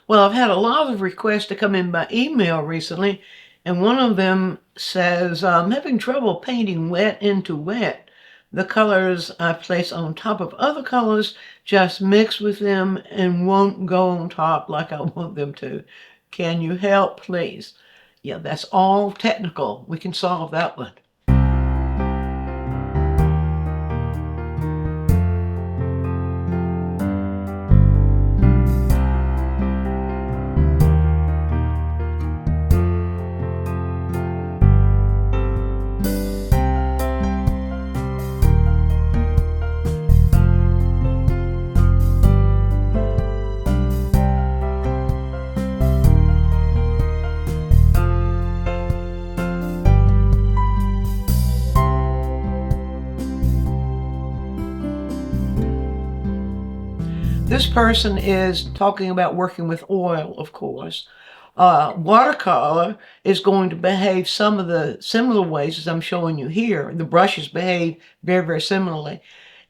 Well, I've had a lot of requests to come in by email recently, and one of them says, I'm having trouble painting wet into wet. The colors I place on top of other colors just mix with them and won't go on top like I want them to. Can you help, please? Yeah, that's all technical. We can solve that one. This person is talking about working with oil, of course. Watercolor is going to behave some of the similar ways as I'm showing you here. The brushes behave very, very similarly.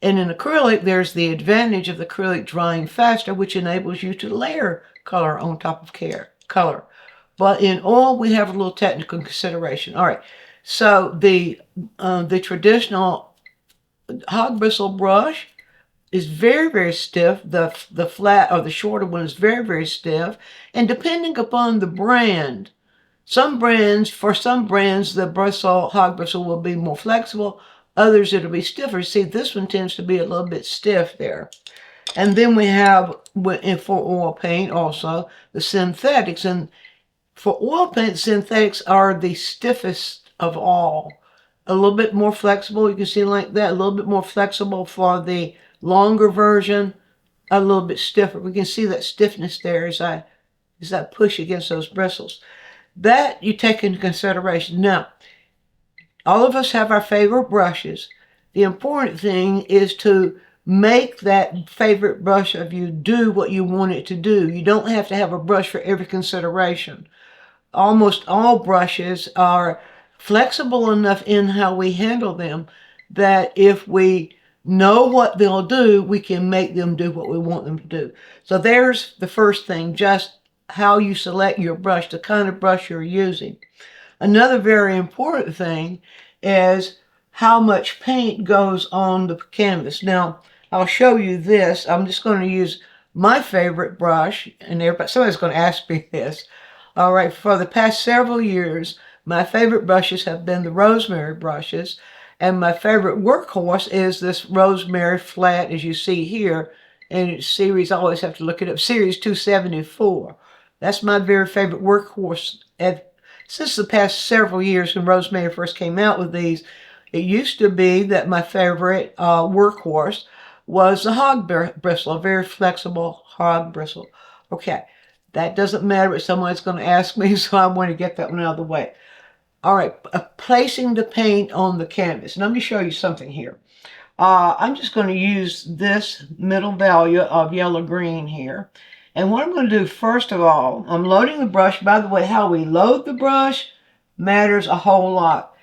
And in acrylic, there's the advantage of the acrylic drying faster, which enables you to layer color on top of color. But in oil, we have a little technical consideration. All right, so the traditional hog bristle brush is very, very stiff. The flat or the shorter one is very, very stiff. And depending upon the brand, for some brands, the hog bristle will be more flexible. Others, it'll be stiffer. See, this one tends to be a little bit stiff there. And then we have, for oil paint also, the synthetics. And for oil paint, synthetics are the stiffest of all. A little bit more flexible, you can see like that, a little bit more flexible for the longer version, a little bit stiffer. We can see that stiffness there as that push against those bristles. That you take into consideration. Now, all of us have our favorite brushes. The important thing is to make that favorite brush of you do what you want it to do. You don't have to have a brush for every consideration. Almost all brushes are flexible enough in how we handle them that if we know what they'll do, we can make them do what we want them to do. So there's the first thing, just how you select your brush, the kind of brush you're using. Another very important thing is how much paint goes on the canvas. Now, I'll show you this. I'm just going to use my favorite brush, and somebody's going to ask me this. All right, for the past several years, my favorite brushes have been the rosemary brushes, and my favorite workhorse is this rosemary flat, as you see here, and it's series, I always have to look it up, series 274. That's my very favorite workhorse. Since the past several years when rosemary first came out with these, it used to be that my favorite workhorse was the hog bristle, a very flexible hog bristle. Okay, that doesn't matter, but someone's going to ask me, so I want to get that one out of the way. All right, placing the paint on the canvas. And let me show you something here. I'm just going to use this middle value of yellow-green here. And what I'm going to do, first of all, I'm loading the brush. By the way, how we load the brush matters a whole lot.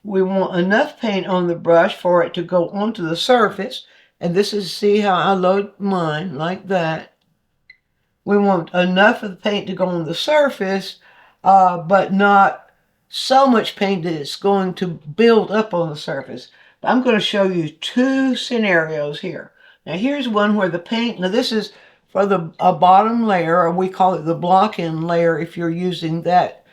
We want enough paint on the brush for it to go onto the surface. And this is, see how I load mine, like that. We want enough of the paint to go on the surface, but not so much paint that it's going to build up on the surface. But I'm going to show you two scenarios here. Now here's one where the paint, now this is for the bottom layer, or we call it the block-in layer if you're using that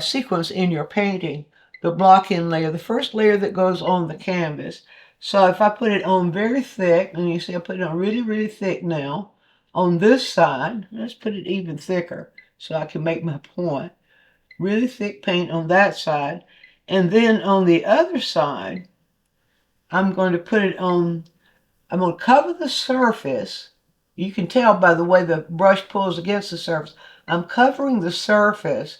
sequence in your painting. The block-in layer, the first layer that goes on the canvas. So if I put it on very thick, and you see I put it on really, really thick now, on this side, let's put it even thicker so I can make my point. Really thick paint on that side. And then on the other side, I'm going to put it on, I'm going to cover the surface. You can tell by the way the brush pulls against the surface. I'm covering the surface,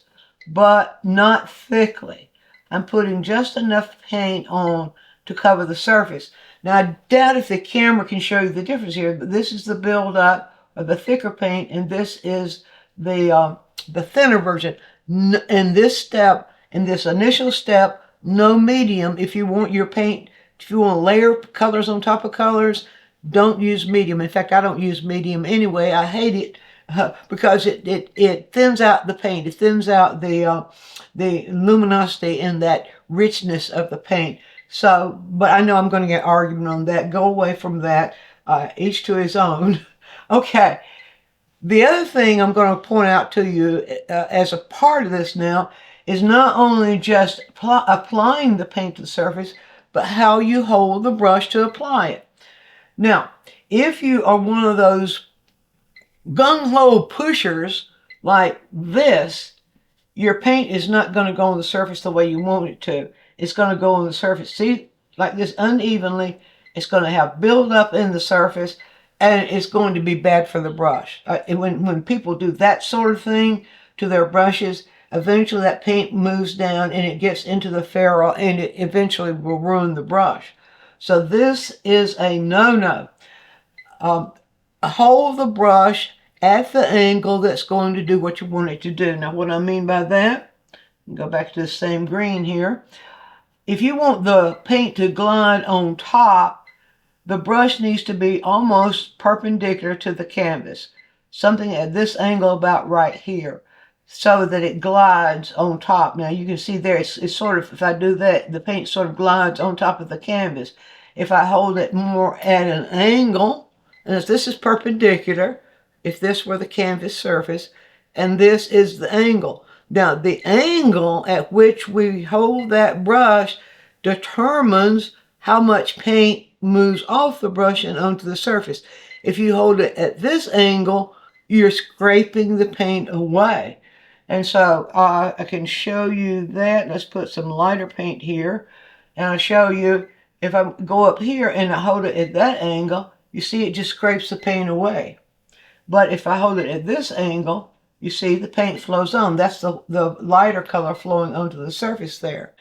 but not thickly. I'm putting just enough paint on to cover the surface. Now, I doubt if the camera can show you the difference here, but this is the build-up of the thicker paint, and this is the thinner version. In this step, in this initial step, no medium. If you want your paint, if you want to layer colors on top of colors, don't use medium. In fact, I don't use medium anyway. I hate it because it thins out the paint. It thins out the luminosity and that richness of the paint. So, but I know I'm going to get argument on that. Go away from that. Each to his own. Okay. The other thing I'm going to point out to you as a part of this now is not only just applying the paint to the surface, but how you hold the brush to apply it. Now, if you are one of those gung-ho pushers like this, your paint is not going to go on the surface the way you want it to. It's going to go on the surface, see, like this unevenly. It's going to have buildup in the surface, and it's going to be bad for the brush. When people do that sort of thing to their brushes, eventually that paint moves down and it gets into the ferrule, and it eventually will ruin the brush. So this is a no-no. Hold the brush at the angle that's going to do what you want it to do. Now, what I mean by that, go back to the same green here. If you want the paint to glide on top, the brush needs to be almost perpendicular to the canvas, something at this angle about right here, so that it glides on top. Now you can see there, it's sort of, if I do that, the paint sort of glides on top of the canvas. If I hold it more at an angle, and if this is perpendicular, if this were the canvas surface, and this is the angle. Now the angle at which we hold that brush determines how much paint moves off the brush and onto the surface. If you hold it at this angle, you're scraping the paint away. And so I can show you that. Let's put some lighter paint here. And I'll show you, if I go up here and I hold it at that angle, you see it just scrapes the paint away. But if I hold it at this angle, you see the paint flows on. That's the lighter color flowing onto the surface there.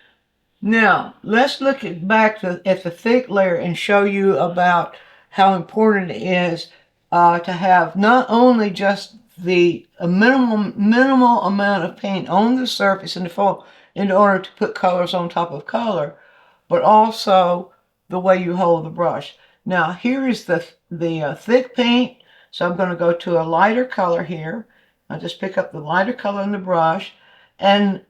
Now, let's look back at the thick layer and show you about how important it is to have not only just the minimal amount of paint on the surface in order to put colors on top of color, but also the way you hold the brush. Now, here is the thick paint, so I'm going to go to a lighter color here. I'll just pick up the lighter color in the brush, and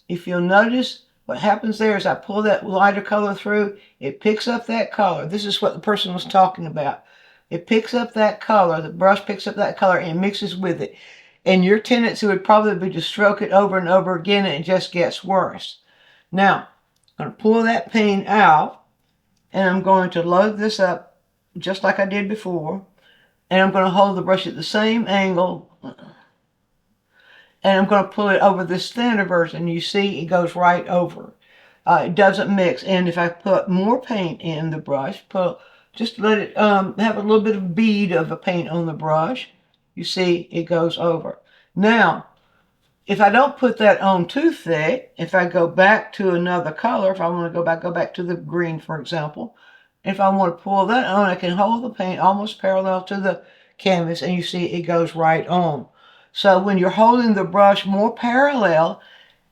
if you'll notice, what happens there is I pull that lighter color through, it picks up that color. This is what the person was talking about. It picks up that color, the brush picks up that color and mixes with it. And your tendency would probably be to stroke it over and over again, and it just gets worse. Now, I'm going to pull that paint out, and I'm going to load this up just like I did before. And I'm going to hold the brush at the same angle, and I'm going to pull it over this thinner version. You see it goes right over. It doesn't mix. And if I put more paint in the brush, just let it have a little bit of bead of a paint on the brush, you see it goes over. Now, if I don't put that on too thick, if I go back to another color, if I want to go back to the green, for example, if I want to pull that on, I can hold the paint almost parallel to the canvas, and you see it goes right on. So when you're holding the brush more parallel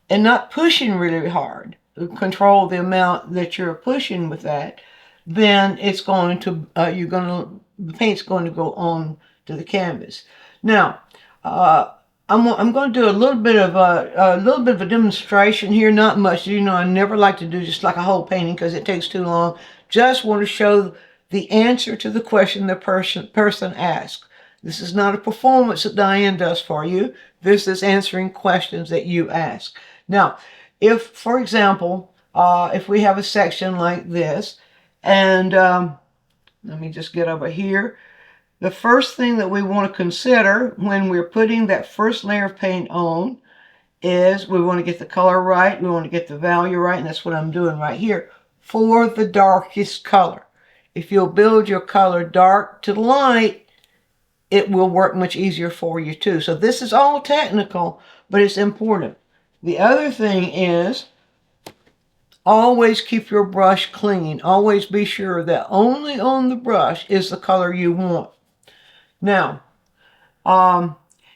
and not pushing really hard, control the amount that you're pushing with that, then it's going to, the paint's going to go on to the canvas. Now, I'm going to do a little bit of a demonstration here. Not much, I never like to do just like a whole painting because it takes too long. Just want to show the answer to the question the person asked. This is not a performance that Dianne does for you. This is answering questions that you ask. Now, if, for example, if we have a section like this, and let me just get over here. The first thing that we want to consider when we're putting that first layer of paint on is we want to get the color right, we want to get the value right, and that's what I'm doing right here for the darkest color. If you'll build your color dark to light, it will work much easier for you too. So this is all technical, but it's important. The other thing is, always keep your brush clean. Always be sure that only on the brush is the color you want. Now,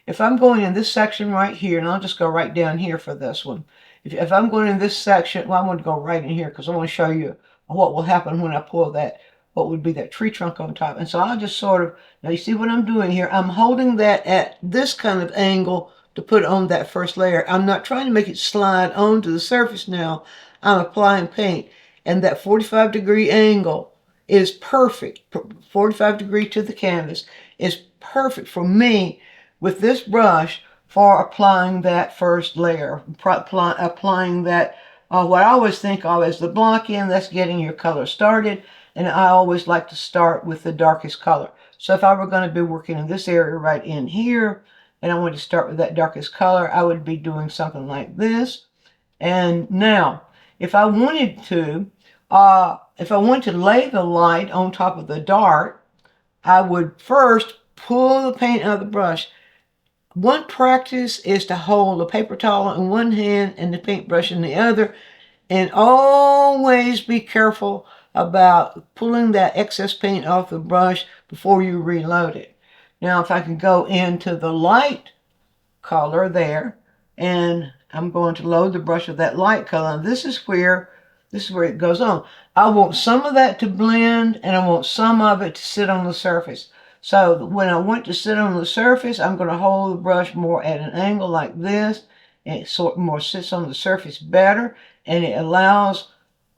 if I'm going in this section right here, and I'll just go right down here for this one. If I'm going in this section, well, I'm going to go right in here because I want to show you what will happen when I pull that what would be that tree trunk on top. And so I'll just sort of, now you see what I'm doing here? I'm holding that at this kind of angle to put on that first layer. I'm not trying to make it slide onto the surface now. I'm applying paint. And that 45-degree angle is perfect. 45 degree to the canvas is perfect for me with this brush for applying that first layer, applying that, what I always think of as the block in, that's getting your color started, and I always like to start with the darkest color. So if I were going to be working in this area right in here, and I wanted to start with that darkest color, I would be doing something like this. And now, if I wanted to lay the light on top of the dark, I would first pull the paint out of the brush. One practice is to hold a paper towel in one hand and the paintbrush in the other, and always be careful about pulling that excess paint off the brush before you reload it. Now, if I can go into the light color there, and I'm going to load the brush with that light color, and this is where it goes on. I want some of that to blend, and I want some of it to sit on the surface. So when I want to sit on the surface, I'm going to hold the brush more at an angle like this, and it sort of more sits on the surface better, and it allows,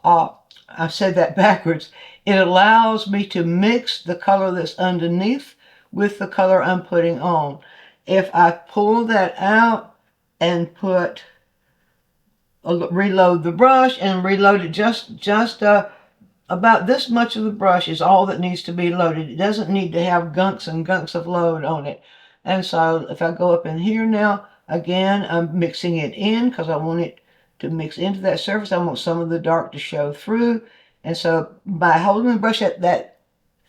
I said that backwards, it allows me to mix the color that's underneath with the color I'm putting on. If I pull that out and reload the brush and reload it just about this much of the brush is all that needs to be loaded. It doesn't need to have gunks and gunks of load on it. And so if I go up in here now, again, I'm mixing it in because I want it to mix into that surface. I want some of the dark to show through. And so by holding the brush at that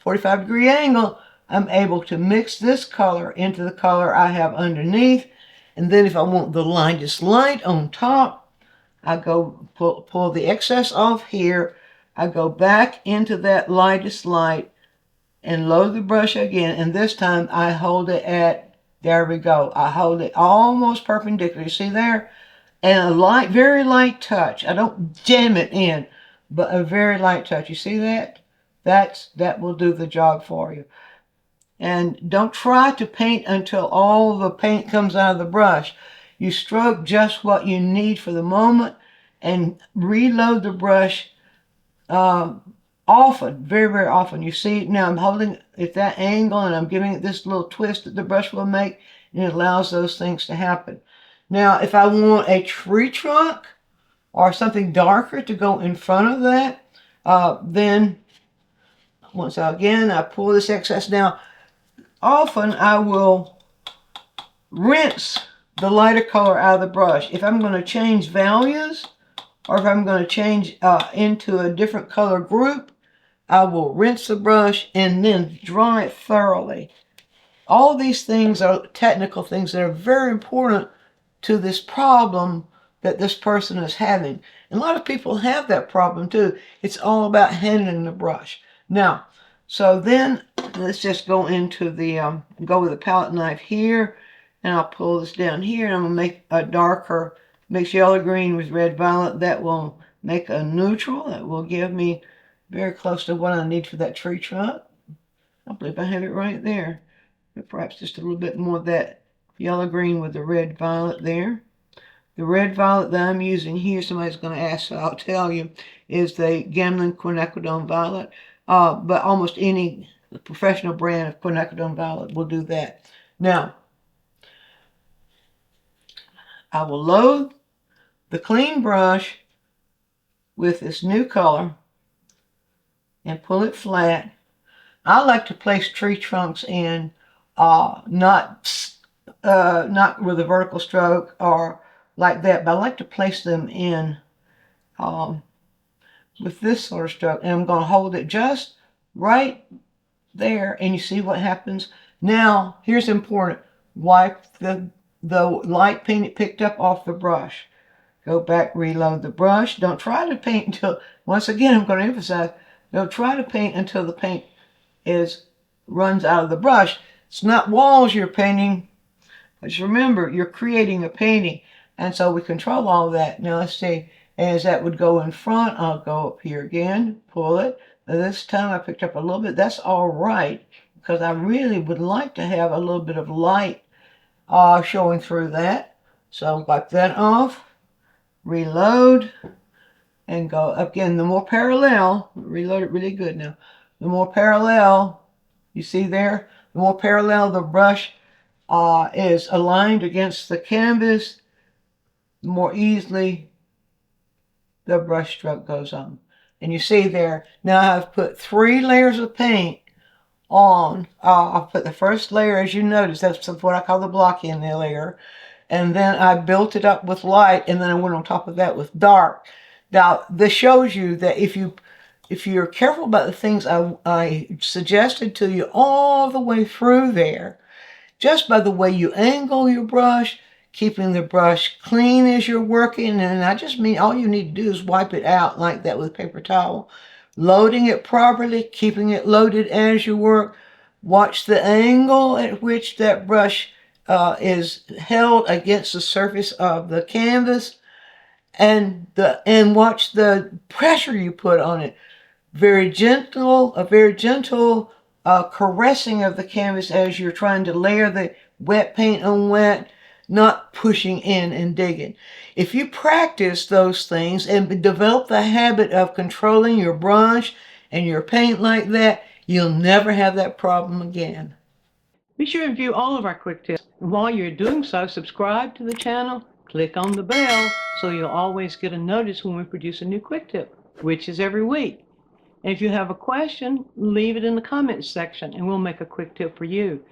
45-degree angle, I'm able to mix this color into the color I have underneath. And then if I want the lightest light on top, I go pull the excess off here. I go back into that lightest light and load the brush again. And this time I hold it at, there we go. I hold it almost perpendicular. You see there? And a light, very light touch. I don't jam it in, but a very light touch. You see that? That will do the job for you. And don't try to paint until all the paint comes out of the brush. You stroke just what you need for the moment and reload the brush often, very, very often. You see, now I'm holding it at that angle and I'm giving it this little twist that the brush will make, and it allows those things to happen. Now, if I want a tree trunk or something darker to go in front of that, then once again, I pull this excess. Now, often I will rinse the lighter color out of the brush. If I'm going to change values, or if I'm going to change into a different color group, I will rinse the brush and then dry it thoroughly. All these things are technical things that are very important to this problem that this person is having. And a lot of people have that problem too. It's all about handling the brush. Now, so then let's just go into the, go with the palette knife here, and I'll pull this down here, and I'm going to make a darker, mix yellow green with red violet. That will make a neutral. That will give me very close to what I need for that tree trunk. I believe I have it right there. But perhaps just a little bit more of that yellow green with the red violet there. The red violet that I'm using here, somebody's going to ask, so I'll tell you, is the Gamlin quinacridone violet. But almost any professional brand of quinacridone violet will do that. Now, I will load the clean brush with this new color and pull it flat. I like to place tree trunks in, not with a vertical stroke or like that, but I like to place them in with this sort of stroke. And I'm going to hold it just right there, and you see what happens. Now, here's important. Wipe the light paint it picked up off the brush. Go back, reload the brush. Don't try to paint until, once again, I'm going to emphasize, don't try to paint until the paint runs out of the brush. It's not walls you're painting. Just remember, you're creating a painting. And so we control all that. Now let's see, as that would go in front, I'll go up here again, pull it. This time I picked up a little bit. That's all right, because I really would like to have a little bit of light showing through that. So wipe that off, reload, and go again. The more parallel, reload it really good now. The more parallel, you see there, the more parallel the brush is aligned against the canvas, the more easily the brush stroke goes on. And you see there, now I've put 3 layers of paint on. I'll put the first layer, as you notice, that's what I call the block-in layer. And then I built it up with light, and then I went on top of that with dark. Now, this shows you that if you're careful about the things I suggested to you all the way through there, just by the way you angle your brush, keeping the brush clean as you're working, and I just mean all you need to do is wipe it out like that with a paper towel. Loading it properly, keeping it loaded as you work. Watch the angle at which that brush is held against the surface of the canvas, and watch the pressure you put on it. A very gentle caressing of the canvas as you're trying to layer the wet paint on wet, not pushing in and digging. If you practice those things and develop the habit of controlling your brush and your paint like that, you'll never have that problem again. Be sure to view all of our quick tips. And while you're doing so, subscribe to the channel, click on the bell so you'll always get a notice when we produce a new quick tip, which is every week. And if you have a question, leave it in the comments section and we'll make a quick tip for you.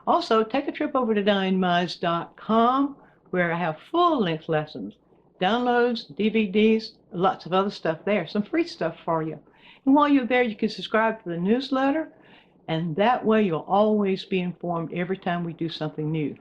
Also, take a trip over to DianneMize.com where I have full-length lessons, downloads, DVDs, lots of other stuff there, some free stuff for you. And while you're there, you can subscribe to the newsletter, and that way you'll always be informed every time we do something new.